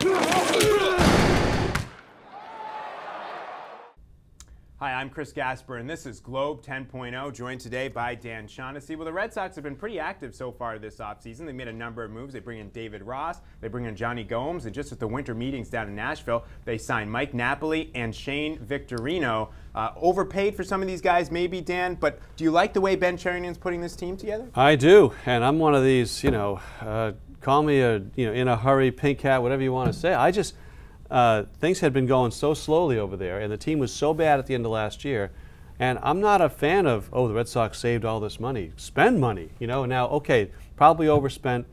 Hi, I'm Chris Gasper, and this is Globe 10.0, joined today by Dan Shaughnessy. Well, the Red Sox have been pretty active so far this offseason. They made a number of moves. They bring in David Ross, they bring in Johnny Gomes, and just at the winter meetings down in Nashville, they signed Mike Napoli and Shane Victorino. Overpaid for some of these guys, maybe, Dan, but do you like the way Ben Cherington's putting this team together? I do, and I'm one of these, call me a, in a hurry, pink hat, whatever you want to say. I just... things had been going so slowly over there, and the team was so bad at the end of last year. And I'm not a fan of, the Red Sox saved all this money. Spend money, Now, okay, probably overspent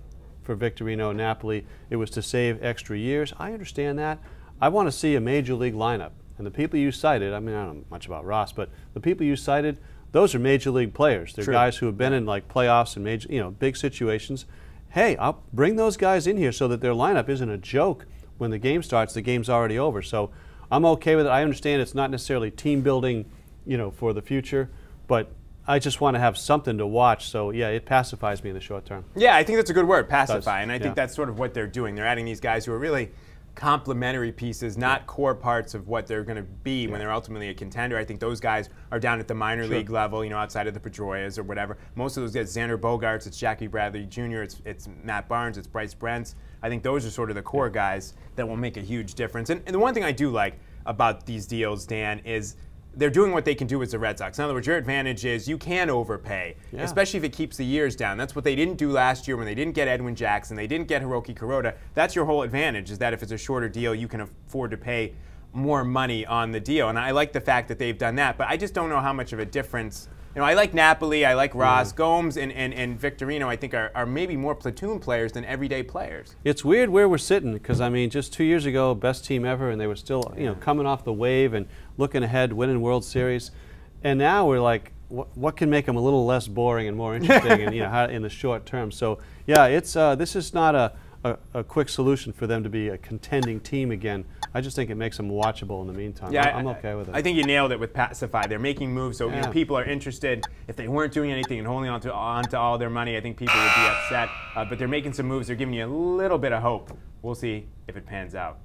for Victorino and Napoli. It was to save extra years. I understand that. I want to see a major league lineup. And the people you cited, I mean, I don't know much about Ross, but the people you cited, those are major league players. They're guys who have been in like playoffs and major, big situations. Hey, I'll bring those guys in here so that their lineup isn't a joke. When the game starts, the game's already over. So I'm okay with it. I understand it's not necessarily team building, for the future, but I just want to have something to watch. So yeah, it pacifies me in the short term. Yeah, I think that's a good word, pacify. And I think that's sort of what they're doing. They're adding these guys who are really complementary pieces, not core parts of what they're going to be when they're ultimately a contender. I think those guys are down at the minor league level, outside of the Pedroias or whatever. Most of those guys, Xander Bogaerts, it's Jackie Bradley Jr., it's Matt Barnes, it's Bryce Brents. I think those are sort of the core guys that will make a huge difference. And the one thing I do like about these deals, Dan, is they're doing what they can do as the Red Sox. In other words, your advantage is you can overpay, especially if it keeps the years down. That's what they didn't do last year when they didn't get Edwin Jackson, they didn't get Hiroki Kuroda. That's your whole advantage, is that if it's a shorter deal, you can afford to pay more money on the deal. And I like the fact that they've done that, but I just don't know how much of a difference. I like Napoli, I like Ross, Gomes, and Victorino, I think are maybe more platoon players than everyday players. It's weird where we're sitting, because I mean, just 2 years ago, best team ever, and they were still, coming off the wave and looking ahead, winning World Series, and now we're like, what can make them a little less boring and more interesting, and in the short term. So yeah, it's this is not a quick solution for them to be a contending team again. I just think it makes them watchable in the meantime. Yeah, I'm okay with it. I think you nailed it with Pacify. They're making moves, so people are interested. If they weren't doing anything and holding on to all their money, I think people would be upset. But they're making some moves. They're giving you a little bit of hope. We'll see if it pans out.